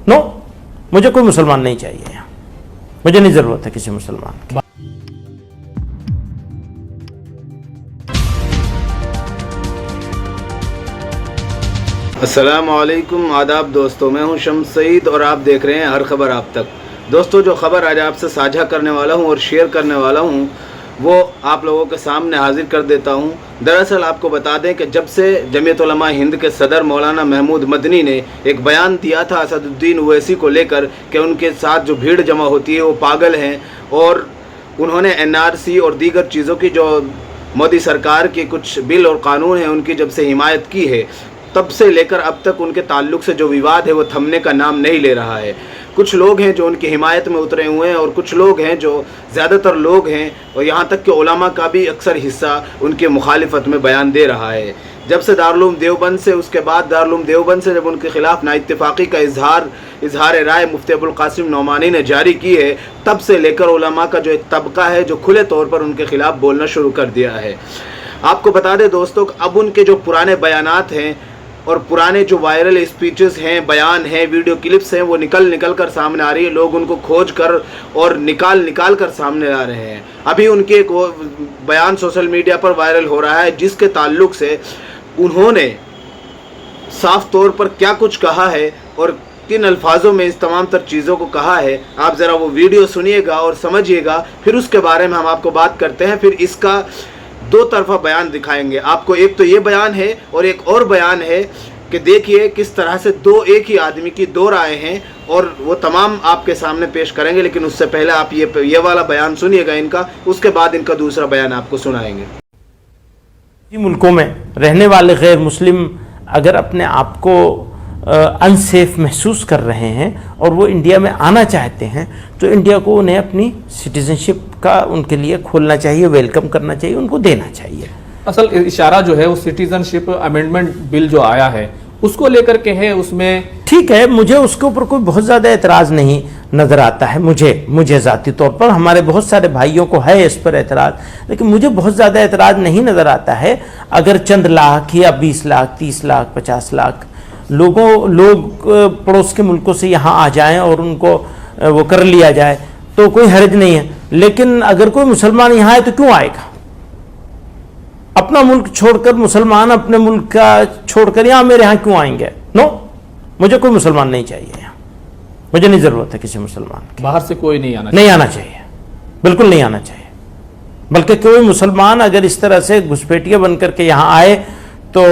No, मुझे कोई मुसलमान नहीं चाहिए, मुझे नहीं ज़रूरत है किसी मुसलमान की। अस्सलाम वालेकुम, आदाब दोस्तों, मैं हूं शम्स सईद और आप देख रहे हैं हर खबर आप तक। दोस्तों, जो खबर आज आपसे साझा करने वाला हूं और शेयर करने वाला हूं वो आप लोगों के सामने हाजिर कर देता हूं। दरअसल आपको बता दें कि जब से जमीयत उलमा हिंद के सदर मौलाना महमूद मदनी ने एक बयान दिया था असदुद्दीन ओवैसी को लेकर कि उनके साथ जो भीड़ जमा होती है वो पागल हैं और उन्होंने NRC और दीगर चीज़ों की जो मोदी सरकार के कुछ बिल और कानून हैं उनकी जब से हिमायत की है, तब से लेकर अब तक उनके ताल्लुक़ से जो विवाद है वो थमने का नाम नहीं ले रहा है। कुछ लोग हैं जो उनकी हिमायत में उतरे हुए हैं और कुछ लोग हैं जो ज़्यादातर लोग हैं और यहाँ तक कि उलमा का भी अक्सर हिस्सा उनकी मुखालिफत में बयान दे रहा है। जब से दारुल देवबंद से, उसके बाद दारुल देवबंद से जब उनके ख़िलाफ़ नाइत्तिफ़ाक़ी का इजहार राय मुफ्ती अबुल क़ासिम नौमानी ने जारी की है, तब से लेकर उलमा का जो एक तबका है जो खुले तौर पर उनके ख़िलाफ़ बोलना शुरू कर दिया है। आपको बता दें दोस्तों, अब उनके जो पुराने बयानात हैं और पुराने जो वायरल स्पीचेस हैं, बयान हैं, वीडियो क्लिप्स हैं, वो निकल कर सामने आ रही है। लोग उनको खोज कर और निकाल कर सामने आ रहे हैं। अभी उनके एक बयान सोशल मीडिया पर वायरल हो रहा है जिसके ताल्लुक से उन्होंने साफ तौर पर क्या कुछ कहा है और किन अल्फाजों में इस तमाम तर चीज़ों को कहा है। आप ज़रा वो वीडियो सुनिएगा और समझिएगा, फिर उसके बारे में हम आपको बात करते हैं। फिर इसका दो तरफा बयान दिखाएंगे आपको। एक तो ये बयान है और एक और बयान है कि देखिए किस तरह से एक ही आदमी की दो राय हैं और वो तमाम आपके सामने पेश करेंगे। लेकिन उससे पहले आप ये वाला बयान सुनिएगा इनका, उसके बाद इनका दूसरा बयान आपको सुनाएंगे। मुल्कों में रहने वाले गैर मुस्लिम अगर अपने आप को अनसेफ महसूस कर रहे हैं और वो इंडिया में आना चाहते हैं तो इंडिया को उन्हें अपनी सिटीजनशिप का उनके लिए खोलना चाहिए, वेलकम करना चाहिए, उनको देना चाहिए। असल इशारा जो है वो सिटीजनशिप अमेंडमेंट बिल जो आया है उसको लेकर के है। उसमें ठीक है, मुझे उसके ऊपर कोई बहुत ज़्यादा एतराज़ नहीं नज़र आता है। मुझे ज़ाती तौर पर, हमारे बहुत सारे भाइयों को है इस पर एतराज़, लेकिन मुझे बहुत ज़्यादा एतराज़ नहीं नज़र आता है अगर चंद लाख या 20 लाख 30 लाख 50 लाख लोग पड़ोस के मुल्कों से यहाँ आ जाएं और उनको वो कर लिया जाए तो कोई हर्ज नहीं है। लेकिन अगर कोई मुसलमान यहाँ है तो क्यों आएगा? अपना मुल्क छोड़कर मुसलमान अपने मुल्क का छोड़कर यहाँ मेरे यहाँ क्यों आएंगे? नो, मुझे कोई मुसलमान नहीं चाहिए यहाँ, मुझे नहीं ज़रूरत है किसी मुसलमान की। बाहर से कोई नहीं आना चाहिए, बिल्कुल नहीं आना चाहिए। बल्कि कोई मुसलमान अगर इस तरह से घुसपैठिया बन करके यहाँ आए तो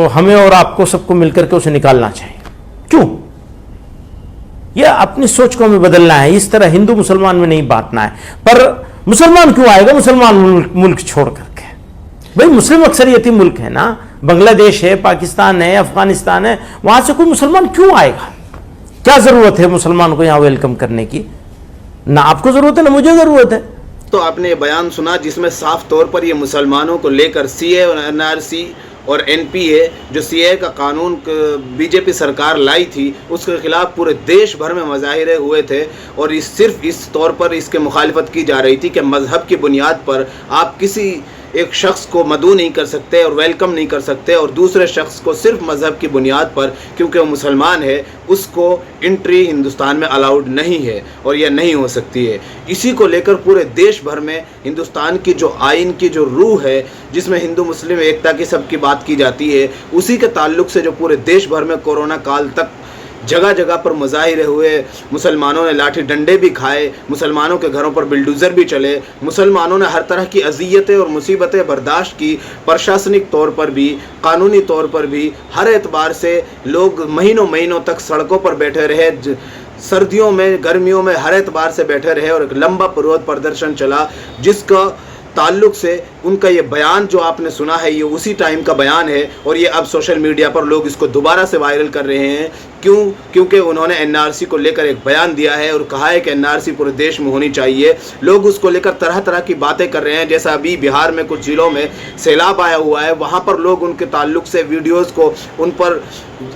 हमें और आपको सबको मिलकर के उसे निकालना चाहिए। क्यों? यह अपनी सोच को हमें बदलना है, इस तरह हिंदू मुसलमान में नहीं बांटना है। पर मुसलमान क्यों आएगा मुसलमान मुल्क छोड़ करके? भाई मुस्लिम अक्सरियती मुल्क है ना, बांग्लादेश है, पाकिस्तान है, अफगानिस्तान है, वहां से कोई मुसलमान क्यों आएगा? क्या जरूरत है मुसलमान को यहाँ वेलकम करने की? ना आपको जरूरत है ना मुझे जरूरत है। तो आपने ये बयान सुना जिसमें साफ तौर पर ये मुसलमानों को लेकर CA और NRC और NPA जो CA का कानून बीजेपी सरकार लाई थी उसके खिलाफ पूरे देश भर में मुजाहिरे हुए थे और सिर्फ इस तौर पर इसके मुखालिफत की जा रही थी कि मज़हब की बुनियाद पर आप किसी एक शख्स को मदऊ नहीं कर सकते और वेलकम नहीं कर सकते और दूसरे शख्स को सिर्फ मज़हब की बुनियाद पर क्योंकि वो मुसलमान है उसको एंट्री हिंदुस्तान में अलाउड नहीं है और यह नहीं हो सकती है। इसी को लेकर पूरे देश भर में हिंदुस्तान की जो आइन की जो रूह है जिसमें हिंदू मुस्लिम एकता की सबकी बात की जाती है, उसी के ताल्लुक से जो पूरे देश भर में कोरोना काल तक जगह जगह पर मुजाहिरे हुए, मुसलमानों ने लाठी डंडे भी खाए, मुसलमानों के घरों पर बिल्डोज़र भी चले, मुसलमानों ने हर तरह की अज़ियतें और मुसीबतें बर्दाश्त की, प्रशासनिक तौर पर भी, कानूनी तौर पर भी, हर एतबार से लोग महीनों तक सड़कों पर बैठे रहे, सर्दियों में गर्मियों में हर एतबार से बैठे रहे और एक लंबा विरोध प्रदर्शन चला जिसका ताल्लुक से उनका ये बयान जो आपने सुना है ये उसी टाइम का बयान है और ये अब सोशल मीडिया पर लोग इसको दोबारा से वायरल कर रहे हैं। क्योंकि उन्होंने NRC को लेकर एक बयान दिया है और कहा है कि NRC पूरे देश में होनी चाहिए। लोग उसको लेकर तरह तरह की बातें कर रहे हैं। जैसा अभी बिहार में कुछ ज़िलों में सैलाब आया हुआ है, वहाँ पर लोग उनके ताल्लुक से वीडियोज़ को उन पर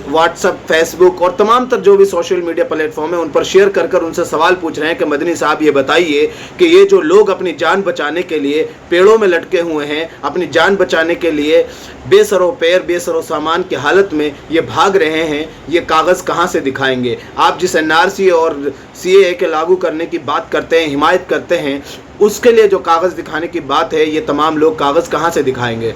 व्हाट्सअप, फेसबुक और तमाम तर जो भी सोशल मीडिया प्लेटफॉर्म है उन पर शेयर कर उनसे सवाल पूछ रहे हैं कि मदनी साहब ये बताइए कि ये जो लोग अपनी जान बचाने के लिए पेड़ों में लटके हुए हैं, अपनी जान बचाने के लिए बेसरो पैर बेसरो सामान की हालत में ये भाग रहे हैं, ये कागज़ कागज़ कहाँ से दिखाएंगे? आप जिस एनआरसी और सीएए के लागू करने की बात करते हैं, हिमायत करते हैं, उसके लिए जो कागज़ दिखाने की बात है, ये तमाम लोग कागज़ कहाँ से दिखाएंगे?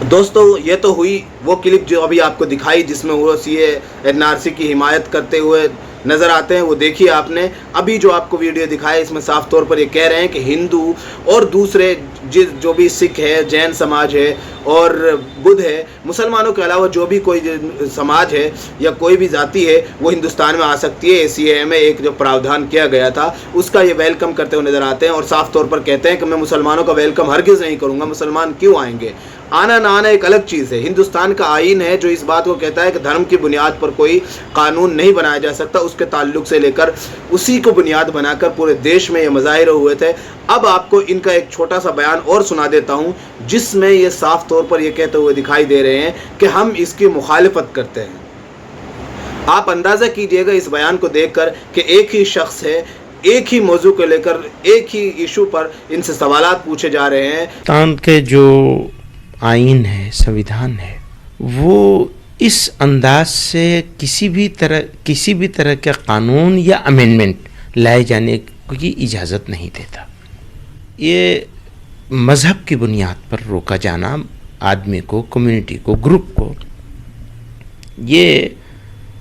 दोस्तों, ये तो हुई वो क्लिप जो अभी आपको दिखाई, जिसमें वो सीए एनआरसी की हिमायत करते हुए नज़र आते हैं, वो देखिए आपने। अभी जो आपको वीडियो दिखाया, इसमें साफ तौर पर ये कह रहे हैं कि हिंदू और दूसरे जो भी सिख है, जैन समाज है और बुद्ध है, मुसलमानों के अलावा जो भी कोई समाज है या कोई भी जाति है, वो हिंदुस्तान में आ सकती है। सीएए में एक जो प्रावधान किया गया था, उसका ये वेलकम करते हुए नज़र आते हैं और साफ तौर पर कहते हैं कि मैं मुसलमानों का वेलकम हरगिज़ नहीं करूँगा। मुसलमान क्यों आएंगे? आना ना आना एक अलग चीज़ है। हिंदुस्तान का आईन है जो इस बात को कहता है कि धर्म की बुनियाद पर कोई कानून नहीं बनाया जा सकता। उसके ताल्लुक से लेकर उसी को बुनियाद बनाकर पूरे देश में ये मुजाहिरे हुए थे। अब आपको इनका एक छोटा सा बयान और सुना देता हूँ, जिसमें ये साफ तौर पर ये कहते हुए दिखाई दे रहे हैं कि हम इसकी मुखालिफत करते हैं। आप अंदाज़ा कीजिएगा इस बयान को देखकर कि एक ही शख्स है, एक ही मौजू को लेकर, एक ही इशू पर इनसे सवालात पूछे जा रहे हैं। हिंदुस्तान के जो आईन है, संविधान है, वो इस अंदाज से किसी भी तरह के कानून या अमेंडमेंट लाए जाने की इजाज़त नहीं देता। ये मज़हब की बुनियाद पर रोका जाना आदमी को, कम्युनिटी को, ग्रुप को, ये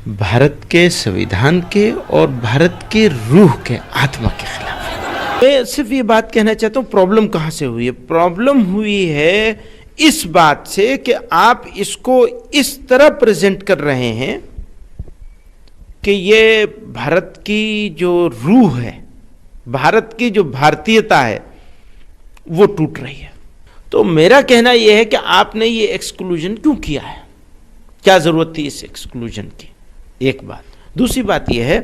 भारत के संविधान के और भारत के रूह के, आत्मा के खिलाफ है। मैं सिर्फ ये बात कहना चाहता हूँ, प्रॉब्लम कहाँ से हुई है? प्रॉब्लम हुई है इस बात से कि आप इसको इस तरह प्रेजेंट कर रहे हैं कि ये भारत की जो रूह है, भारत की जो भारतीयता है, वो टूट रही है। तो मेरा कहना यह है कि आपने ये एक्सक्लूजन क्यों किया है? क्या जरूरत थी इस एक्सक्लूजन की? एक बात। दूसरी बात यह है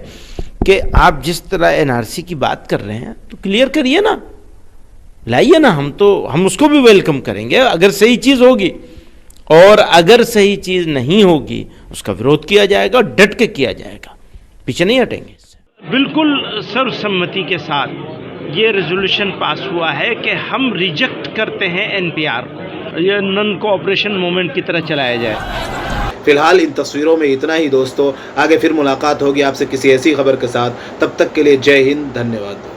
कि आप जिस तरह एनआरसी की बात कर रहे हैं, तो क्लियर करिए ना, लाइए ना, हम उसको भी वेलकम करेंगे अगर सही चीज़ होगी, और अगर सही चीज़ नहीं होगी उसका विरोध किया जाएगा और डट के किया जाएगा, पीछे नहीं हटेंगे इससे। बिल्कुल सर्वसम्मति के साथ ये रेजोल्यूशन पास हुआ है कि हम रिजेक्ट करते हैं एनपीआर को, ये नॉन कोऑपरेशन मूवमेंट की तरह चलाया जाए। फिलहाल इन तस्वीरों में इतना ही दोस्तों। आगे फिर मुलाकात होगी आपसे किसी ऐसी खबर के साथ। तब तक के लिए जय हिंद, धन्यवाद।